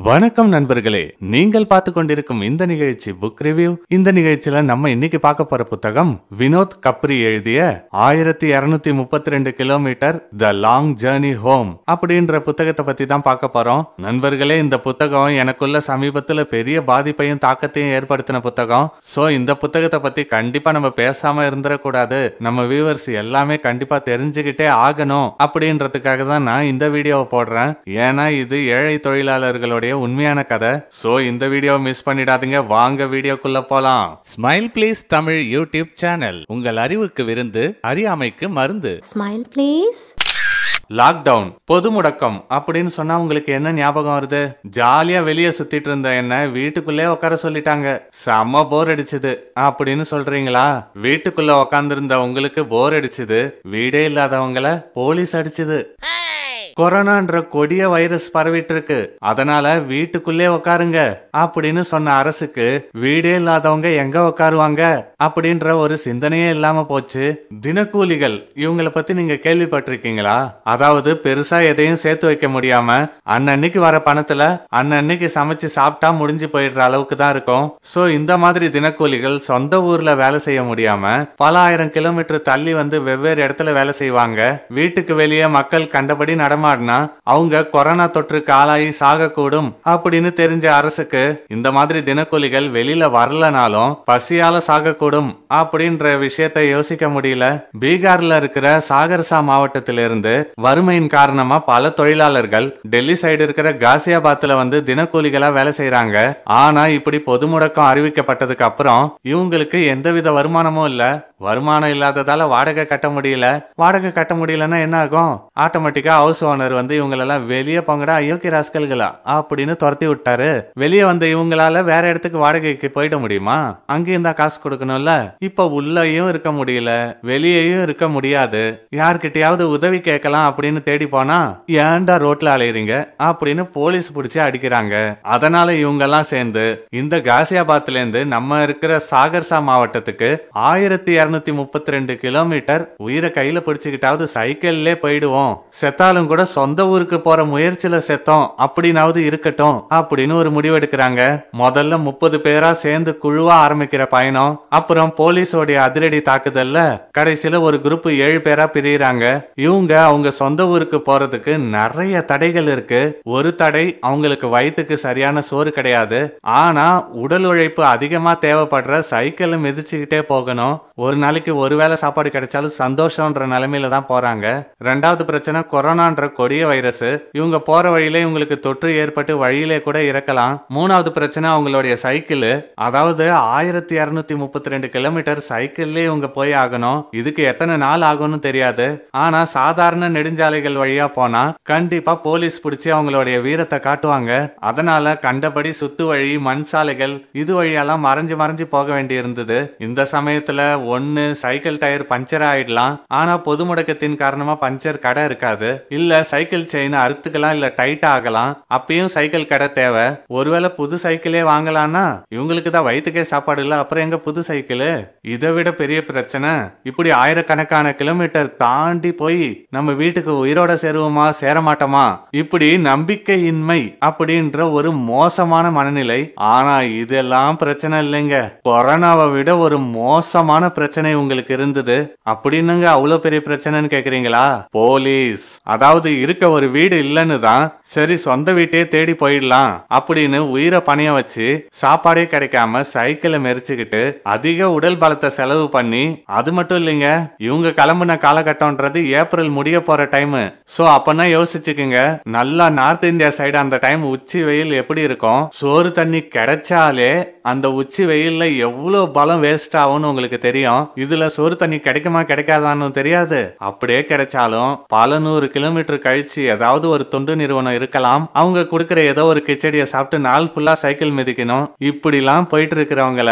வணக்கம் நண்பர்களே, நீங்கள் பார்த்து கொண்டிருக்கும் இந்த நிகழ்ச்சி புக் ரிவ்யூ. இந்த நிகழ்ச்சியில நம்ம இன்னைக்கு பார்க்க போற புத்தகம் வினோத் கப்ரி எழுதிய 1232 kilometre the long journey home அப்படின்ற புத்தகத்தை பத்தி தான் பார்க்க போறோம். நண்பர்களே, இந்த புத்தகம் எனக்குள்ள சமீபத்துல பெரிய பாதிப்பையும் தாக்கத்தையும் ஏற்படுத்தின புத்தகம். சோ இந்த புத்தகத்தை பத்தி கண்டிப்பா நம்ம பேசாம இருந்துடக்கூடாது, நம்ம வியூவர்ஸ் எல்லாமே கண்டிப்பா தெரிஞ்சுக்கிட்டே ஆகணும் அப்படின்றதுக்காக தான் நான் இந்த வீடியோவை போடுறேன். ஏன்னா இது ஏழை தொழிலாளர்களுடைய உண்மையான கதை. சோ இந்த வீடியோ மிஸ் பண்ணிடாதீங்க. வாங்க வீடியோக்குள்ள போலாம். Smile please Tamil YouTube channel, உங்கள் அறிவுக்கு விருந்து, அறியாமைக்கு மருந்து. Smile please. லாக்டவுன், பொது முடக்கம் அப்படின்னு சொன்னா உங்களுக்கு என்ன ஞாபகம் வருது? ஜாலியா வெளியே சுத்திட்டு இருந்த என்ன வீட்டுக்குள்ளே உட்கார சொல்லிட்டாங்க, செம்ம போர் அடிச்சுது அப்படின்னு சொல்றீங்களா? வீட்டுக்குள்ள உட்கார்ந்திருந்த உங்களுக்கு போர் அடிச்சுது, வீடே இல்லாதவங்கள போலீஸ் அடிச்சுது. கொரோனான்ற கொடிய வைரஸ் பரவிட்டு இருக்கு, அதனால வீட்டுக்குள்ளே உட்காருங்க அப்படின்னு சொன்ன அரசுக்கு வீடே இல்லாதவங்க எங்க உட்காருவாங்க அப்படின்ற ஒரு சிந்தனையே இல்லாம போச்சு. தினக்கூலிகள், இவங்களை பத்தி நீங்க கேள்விப்பட்டிருக்கீங்களா? அதாவது பெருசா எதையும் சேர்த்து வைக்க முடியாம அன்னன்னைக்கு வர பணத்துல அன்னன்னைக்கு சமைச்சு சாப்பிட்டா முடிஞ்சு போயிடுற அளவுக்கு தான் இருக்கும். சோ இந்த மாதிரி தினக்கூலிகள் சொந்த ஊர்ல வேலை செய்ய முடியாம பல ஆயிரம் கிலோமீட்டர் தள்ளி வந்து வெவ்வேறு இடத்துல வேலை செய்வாங்க. வீட்டுக்கு வெளியே மக்கள் கண்டபடி நடமா அவங்க கொரோனா தொற்றுக்கு ஆளாகி சாகக்கூடும் அப்படின்னு தெரிஞ்ச அரசுக்கு இந்த மாதிரி தினக்கூலிகள் வெளியில வரலனாலும் பசியால சாகக்கூடும் அப்படின்ற விஷயத்தை யோசிக்க முடியல. பீகார்ல இருக்கிற சாகர்சா மாவட்டத்திலிருந்து வறுமையின் காரணமா பல தொழிலாளர்கள் டெல்லி சைடு இருக்கிற காசியாபாத்ல வந்து தினக்கூலிகளா வேலை செய்யறாங்க. ஆனா இப்படி பொது முடக்கம் அறிவிக்கப்பட்டதுக்கு அப்புறம் இவங்களுக்கு எந்தவித வருமானமும் இல்ல. வருமானம் இல்லாததால வாடகை கட்ட முடியல. வாடகை கட்ட முடியலன்னா என்ன ஆகும்? ஆட்டோமேட்டிக்கா ஹவுஸ் ஓனர் வந்து இவங்களெல்லாம் வெளியே போங்கடா அயோக்கிய ராஸ்கல்களா அப்படின்னு துரத்தி விட்டாரு. வெளியே வந்த இவங்களால வேற இடத்துக்கு வாடகைக்கு போயிட முடியுமா? அங்கேயும் தான் காசு கொடுக்கணும்ல. இப்ப உள்ளேயும் இருக்க முடியல, வெளியேயும் இருக்க முடியாது. யார்கிட்டயாவது உதவி கேட்கலாம் அப்படின்னு தேடி போனா ஏன்டா ரோட்ல அலையறீங்க அப்படின்னு போலீஸ் பிடிச்சி அடிக்கிறாங்க. அதனால இவங்க எல்லாம் சேர்ந்து இந்த காசியாபாத்ல இருந்து நம்ம இருக்கிற சாகர்சா மாவட்டத்துக்கு 1232 கிலோமீட்டர் உயிரை கையில பிடிச்சுக்கிட்டாவது சைக்கிள்லே போயிடுவோம், செத்தாலும் கூட சொந்த ஊருக்கு போற முயற்சியில செத்தோம் அப்படின்னாவது இருக்கட்டும் அப்படின்னு ஒரு முடிவெடுக்கிறாங்க. முதல்ல 30 பேரா சேர்ந்து குழுவா ஆரம்பிக்கிற பயணம், அப்புறம் போலீஸோடைய அதிரடி தாக்குதல்ல கடைசியில ஒரு குரூப் 7 பேரா பிரியுறாங்க. இவங்க அவங்க சொந்த ஊருக்கு போறதுக்கு நிறைய தடைகள் இருக்கு. ஒரு தடை, அவங்களுக்கு வயிற்றுக்கு சரியான சோறு கிடையாது. ஆனா உடல் உழைப்பு அதிகமா தேவைப்படுற சைக்கிள் மிதிச்சுக்கிட்டே போகணும். ஒரு நாளைக்கு ஒருவேளை சாப்பாடு கிடைச்சாலும் சந்தோஷம்ன்ற நிலைமையில தான் போறாங்க. ரெண்டாவது பிரச்சனை கொரோனான்ற கொடிய வைரஸ். இவங்க போற வழியில இவங்களுக்கு தொற்று ஏற்பட்டு வழியிலே கூட இறக்கலாம். மூணாவது பிரச்சனை அவங்களுடைய சைக்கிள். அதாவது 1232 கிலோமீட்டர் சைக்கிள்லயே இவங்க போய் ஆகணும். இதுக்கு எத்தனை நாள் ஆகும்னு தெரியாது. ஆனா சாதாரண நெடுஞ்சாலைகள் வழியா போனா கண்டிப்பா போலீஸ் பிடிச்சி அவங்களுடைய வீரத்தை காட்டுவாங்க. அதனால கண்டபடி சுத்து வழி, மண் சாலைகள் இது வழியெல்லாம் மறைஞ்சு மறைஞ்சு போக வேண்டி இருந்தது. இந்த சமயத்துல ஒன்னு சைக்கிள் டயர் பஞ்சர் ஆயிடலாம். ஆனா பொது முடக்கத்தின் காரணமா பஞ்சர் கடை இருக்காது. இல்ல சைக்கிள் செயின் அறுத்துக்கலாம், இல்ல டைட் ஆகலாம். அப்பயும் சைக்கிள் கடை தேவை. ஒருவேளை புது சைக்கிளே வாங்கலாம்னா இவங்களுக்கு தான் வயிற்றுக்கே சாப்பாடு இல்ல, அப்புறம் எங்க புது சைக்கிள்? இதை விட பெரிய பிரச்சனை, இப்படி ஆயிரக்கணக்கான கிலோமீட்டர் தாண்டி போய் நம்ம வீட்டுக்கு உயிரோட சேருவோமா சேரமாட்டோமா இப்படி நம்பிக்கையின்மை அப்படின்ற ஒரு மோசமான மனநிலை. ஆனா இதெல்லாம் பிரச்சனை இல்லைங்க, கொரோனாவை விட ஒரு மோசமான பிரச்சனை உங்களுக்கு இருந்தது. அப்படின்னுங்க அவ்வளவு பெரிய பிரச்சனைன்னு கேக்குறீங்களா? போலீஸ். அதாவது இருக்க ஒரு வீடு இல்லன்னு தான் சரி சொந்த வீட்டையே தேடி போயிடலாம் அப்படின்னு உயிரை பணைய வச்சு சாப்பாடே கிடைக்காம சைக்கிளை மெரிச்சுக்கிட்டு அதிக உடல் பலத்தை செலவு பண்ணி, அது மட்டும் இல்லைங்க, இவங்க கிளம்புன காலகட்டம்ன்றது ஏப்ரல் முடிய போற டைம். சோ அப்பனா யோசிச்சுக்குங்க, நல்லா நார்த் இந்தியா சைடு அந்த டைம் உச்சி வெயில் எப்படி இருக்கும். சோறு தண்ணி கிடைச்சாலே அந்த உச்சி வெயில்ல எவ்வளவு பலம் வேஸ்ட் ஆகும்னு உங்களுக்கு தெரியும். இதுல சோறு தண்ணி கிடைக்குமா கிடைக்காதான்னு தெரியாது. அப்படியே கிடைச்சாலும் பல 100 கிலோமீட்டர் கழிச்சு ஏதாவது ஒரு தொண்டு நிறுவனம் இருக்கலாம், அவங்க கொடுக்கிற ஏதோ ஒரு கிச்சடியை சாப்பிட்டு நாள் ஃபுல்லா சைக்கிள் மிதிக்கணும். இப்படிலாம் போயிட்டு இருக்கிறவங்கள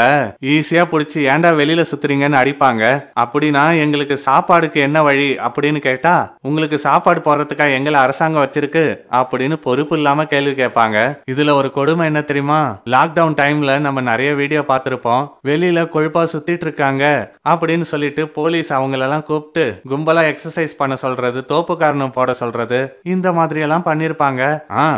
ஈஸியா பிடிச்சி ஏன்டா வெளியில சுத்துறீங்கன்னு அடிப்பாங்க. அப்படின்னா எங்களுக்கு சாப்பாடுக்கு என்ன வழி அப்படின்னு கேட்டா, உங்களுக்கு சாப்பாடு போறதுக்கா எங்களை அரசாங்கம் வச்சிருக்கு அப்படின்னு பொறுப்பு இல்லாம கேள்வி கேட்பாங்க. இதுல ஒரு கொடுமை என்ன தெரியுமா? லாக்டவுன் டைம்ல நம்ம நிறைய வீடியோ பார்த்திருப்போம். வெளியில கொழுப்பா சுத்திட்டு இருக்காங்க அப்படின்னு சொல்லிட்டு போலீஸ் அவங்களெல்லாம் கூப்பிட்டு கும்பலா எக்ஸசைஸ் பண்ண சொல்றது, தோப்பு காரணம் போட சொல்றது சொல்றது இந்த மாதிரி எல்லாம் பண்ணிருப்பாங்க.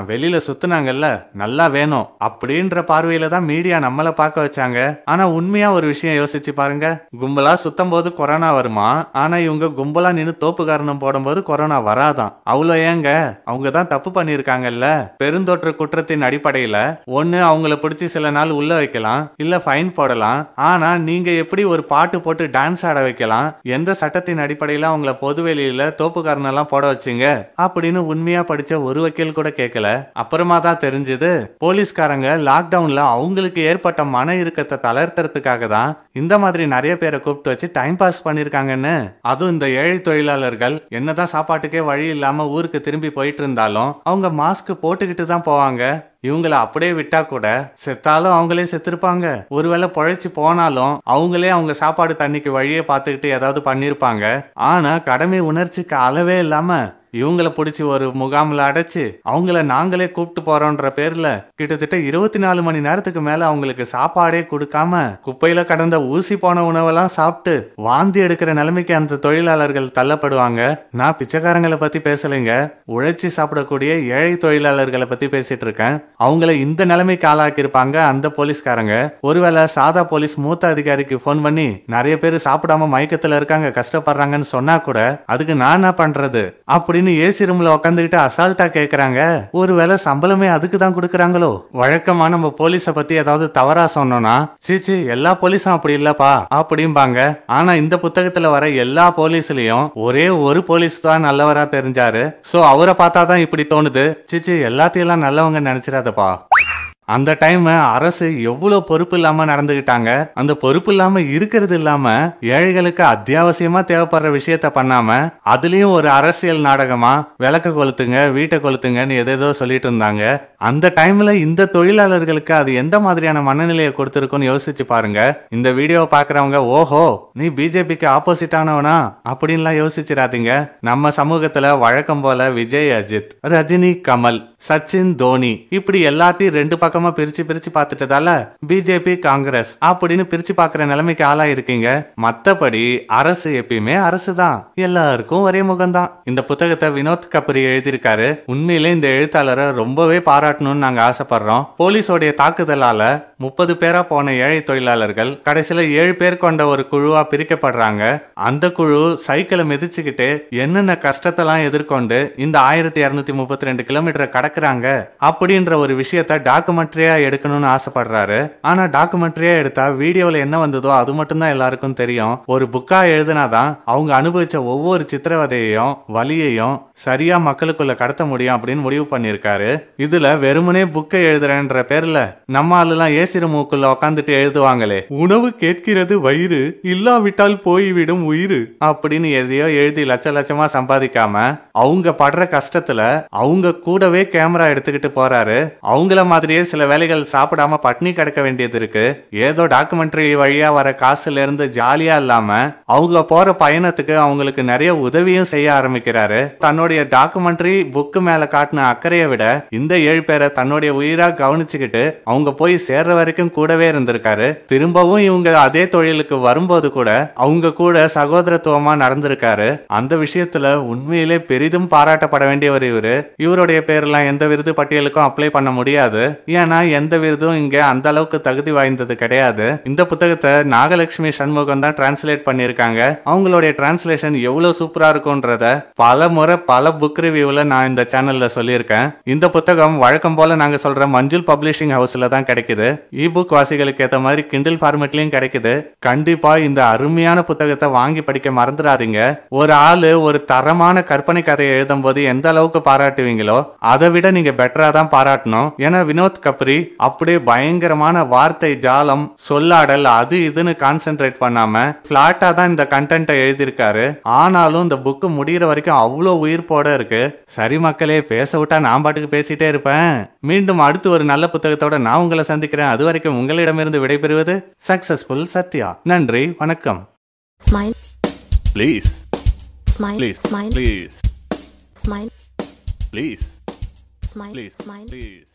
வெளியில சுத்துனாங்கல்ல நல்லா வேணும் அப்படின்ற பார்வையில தான் மீடியா நம்மள பார்க்க வச்சாங்க. ஆனா உண்மையா ஒரு விஷயம் யோசிச்சு பாருங்க, கும்பலா சுத்தம் போது கொரோனா வருமா, ஆனா இவங்க கும்பலா நின்னு தோப்பு காரணம் போடும்போது கொரோனா வராதான். அவ்வளவு ஏங்க, அவங்க தான் தப்பு பண்ணிருக்காங்கல்ல. பெருந்தொற்று குற்றத்தின் அடிப்படையில ஒண்ணு அவங்கள பிடிச்சி சில நாள் உள்ள வைக்கலாம், இல்ல ஃபைன் போடலாம். ஆனா நீங்க எப்படி ஒரு பாட்டு போட்டு டான்ஸ் ஆட வைக்கலாம், எந்த சட்டத்தின் அடிப்படையில அவங்கள பொதுவெளியில தோப்பு காரணம் எல்லாம் போட வச்சீங்க அப்படின்னு உண்மையா படிச்ச ஒரு வக்கீல் கூட கேட்கல. அப்புறமா தான் தெரிஞ்சது போலீஸ்காரங்க லாக்டவுன்ல அவங்களுக்கு ஏற்பட்ட மன இறுக்கத்தை தளர்த்துறதுக்காக தான் இந்த மாதிரி நிறைய பேரை கூப்பிட்டு வச்சு டைம் பாஸ் பண்ணிருக்காங்கன்னு. அதுவும் இந்த ஏழை தொழிலாளர்கள் என்னதான் சாப்பாட்டுக்கே வழி இல்லாம ஊருக்கு திரும்பி போயிட்டு இருந்தாலும் அவங்க மாஸ்க் போட்டுக்கிட்டு தான் போவாங்க. இவங்கள அப்படியே விட்டா கூட செத்தாலும் அவங்களே செத்துருப்பாங்க. ஒருவேளை பொழைச்சு போனாலும் அவங்களே அவங்க சாப்பாடு தண்ணிக்கு வழியே பார்த்துக்கிட்டு ஏதாவது பண்ணிருப்பாங்க. ஆனா கடமை உணர்ச்சிக்கு அளவே இல்லாம இவங்களை பிடிச்சி ஒரு முகாம்ல அடைச்சு அவங்கள நாங்களே கூப்பிட்டு போறோன்ற பேர்ல கிட்டத்தட்ட 24 மணி நேரத்துக்கு மேல அவங்களுக்கு சாப்பாடே கொடுக்காம குப்பையில கடந்த ஊசி போன உணவெல்லாம் சாப்பிட்டு வாந்தி எடுக்கிற நிலைமைக்கு அந்த தொழிலாளர்கள் தள்ளப்படுவாங்க. நான் பிச்சைக்காரங்களை பத்தி பேசலைங்க, உழைச்சி சாப்பிடக்கூடிய ஏழை தொழிலாளர்களை பத்தி பேசிட்டு இருக்கேன். அவங்கள இந்த நிலைமைக்கு ஆளாக்கி இருப்பாங்க அந்த போலீஸ்காரங்க. ஒருவேளை சாதா போலீஸ் மூத்த அதிகாரிக்கு போன் பண்ணி நிறைய பேர் சாப்பிடாம மயக்கத்துல இருக்காங்க கஷ்டப்படுறாங்கன்னு சொன்னா கூட அதுக்கு நான் என்ன பண்றது அப்படின்னு ஏசி ரூம்ல உட்காந்துக்கிட்டு அசால்ட்டா கேக்குறாங்க. ஒருவேளை சம்பளமே அதுக்கு தான் கொடுக்கறாங்களோ. வழக்கமா நம்ம போலீஸ பத்தி ஏதாவது தவறா சொன்னோம்னா சீச்சி எல்லா போலீஸும் அப்படி இல்லப்பா அப்படிம்பாங்க. ஆனா இந்த புத்தகத்துல வர எல்லா போலீஸ்லயும் ஒரே ஒரு போலீஸ் தான் நல்லவரா தெரிஞ்சாரு. சோ அவரை பார்த்தாதான் இப்படி தோணுது, சீச்சி எல்லாத்தையும் நல்லவங்க நினைச்சிடாதப்பா. அந்த டைம் அரசு எவ்வளவு பொறுப்பு இல்லாம நடந்துகிட்டாங்க. அந்த பொறுப்பு இல்லாம இருக்கிறது இல்லாம ஏழைகளுக்கு அத்தியாவசியமா தேவைப்படுற விஷயத்த பண்ணாம அதுலயும் ஒரு அரசியல் நாடகமா விளக்க கொளுத்துங்க வீட்டை கொளுத்துங்கன்னு எதேதோ சொல்லிட்டு இருந்தாங்க. அந்த டைம்ல இந்த தொழிலாளர்களுக்கு அது எந்த மாதிரியான மனநிலையை கொடுத்திருக்கும்னு யோசிச்சு பாருங்க. இந்த வீடியோவை பாக்குறவங்க ஓஹோ நீ பிஜேபிக்கு ஆப்போசிட் ஆனவனா அப்படின்லாம் யோசிச்சிடாதீங்க. நம்ம சமூகத்துல வழக்கம் போல விஜய் அஜித், ரஜினி கமல், சச்சின் தோனி இப்படி எல்லாத்தையும் ரெண்டு பக்கமா பிரிச்சு பிரிச்சு பார்த்துட்டதால பிஜேபி காங்கிரஸ் அப்படின்னு பிரிச்சு பாக்குற நிலைமைக்கு ஆளா இருக்கீங்க. மத்தபடி அரசு எப்பயுமே அரசு தான், எல்லாருக்கும் ஒரே முகம்தான். இந்த புத்தகத்தை வினோத் கப்ரி எழுதியிருக்காரு. உண்மையிலே இந்த எழுத்தாளரை ரொம்பவே பாராட்டணும்னு நாங்க ஆசைப்படுறோம். போலீஸோடைய தாக்குதலால 30 பேரா போன ஏழை தொழிலாளர்கள் கடைசியில 7 பேர் கொண்ட ஒரு குழுவா பிரிக்கப்படுறாங்க. அந்த குழு சைக்கிளை மிதிச்சுக்கிட்டு என்னென்ன கஷ்டத்தெல்லாம் எதிர்கொண்டு இந்த 1232 கிலோமீட்டர் கடக்குறாங்க அப்படின்ற ஒரு விஷயத்த டாக்குமெண்ட்ரியா எடுக்கணும்னு ஆசைப்படுறாரு. ஆனா டாக்குமெண்ட்ரியா எடுத்தா வீடியோல என்ன வந்ததோ அது மட்டும் தான் எல்லாருக்கும் தெரியும். ஒரு புக்கா எழுதினாதான் அவங்க அனுபவிச்ச ஒவ்வொரு சித்திரவதையையும் வலியையும் சரியா மக்களுக்குள்ள கடத்த முடியும் அப்படின்னு முடிவு பண்ணிருக்காரு. இதுல வெறுமனே புக்கை எழுதுறேன்ற பேர்ல நம்ம ஆளுலாம் ஏசி ரூமுக்குள்ள உட்காந்துட்டு எழுதுவாங்களே, உணவு கேட்கிறது வயிறு இல்லாவிட்டால் போய்விடும் உயிர் அப்படின்னு எதையோ எழுதி லட்ச லட்சமா சம்பாதிக்காம அவங்க படுற கஷ்டத்துல அவங்க கூடவே கேமரா எடுத்துக்கிட்டு போறாரு. அவங்கள மாதிரியே சில வேலைகள் சாப்பிடாம பட்னி கிடக்க வேண்டியது இருக்கு. ஏதோ டாக்குமெண்ட்ரி வழியா வர காசுல இருந்து ஜாலியா இல்லாம அவங்க போற பயணத்துக்கு அவங்களுக்கு நிறைய உதவியும் செய்ய ஆரம்பிக்கிறாரு. தன்னுடைய டாக்குமெண்ட்ரி புக்கு மேல காட்டின அக்கறையை விட இந்த 7 பேரை தன்னுடைய உயிரா கவனிச்சுக்கிட்டு அவங்க போய் சேர்ற வரைக்கும் கூடவே இருந்திருக்காரு. திரும்பவும் இவங்க அதே தொழிலுக்கு வரும்போது கூட அவங்க கூட சகோதரத்துவமா நடந்திருக்காரு. அந்த விஷயத்துல உண்மையிலே பெரிதும் பாராட்டப்பட வேண்டியவர் இவரு. இவருடைய பேர்லாம் எந்த விருது பட்டியலுக்கும் அப்ளை பண்ண முடியாது. ஏன்னா எந்த விருதும் இங்க அந்த அளவுக்கு தகுதி வாய்ந்தது கிடையாது. இந்த புத்தகத்தை நாகலட்சுமி சண்முகம் தான் டிரான்ஸ்லேட் பண்ணிருக்காங்க. அவங்களுடைய டிரான்ஸ்லேஷன் எவ்வளவு சூப்பரா இருக்கும்ன்றத பல முறை பல புக் ரிவ்யூல நான் இந்த சேனல்ல சொல்லியிருக்கேன். இந்த புத்தகம் வழக்கம் போல நாங்க சொல்ற மஞ்சுள் பப்ளிஷிங் ஹவுஸ்ல தான் கிடைக்குது. இபுக் வாசிகளுக்கு ஏத்த மாதிரி கிண்டில் ஃபார்மேட்லயும் கிடைக்குது. கண்டிப்பா இந்த அருமையான புத்தகத்தை வாங்கி படிக்க மறந்துடாதீங்க. ஒரு ஆளு ஒரு தரமான கற்பனை கதையை எழுதும் போது எந்த அளவுக்கு பாராட்டுவீங்களோ அதை விட நீங்க பெட்டரா தான் பாராட்டணும். ஏன்னா வினோத் கப்ரி அப்படியே பயங்கரமான வார்த்தை ஜாலம் சொல்லாடல் அது இதுன்னு கான்சென்ட்ரேட் பண்ணாம பிளாட்டா தான் இந்த கண்டென்ட்டை எழுதியிருக்காரு. ஆனாலும் இந்த புக்கு முடிகிற வரைக்கும் அவ்வளோ உயிர்ப்போட இருக்கு. சரி மக்களே, பேச விட்டா நான் பாட்டுக்கு பேசிட்டே இருப்பேன். மீண்டும் அடுத்து ஒரு நல்ல புத்தகத்தோட நான் உங்களை சந்திக்கிறேன். அது வரைக்கும் உங்களிடமிருந்து விடைபெறுவது சக்சஸ்ஃபுல் சத்யா. நன்றி, வணக்கம். Smile. Please. Smile. Please. Smile. Please. Smile. Please. Smile. Please. Smile. Please.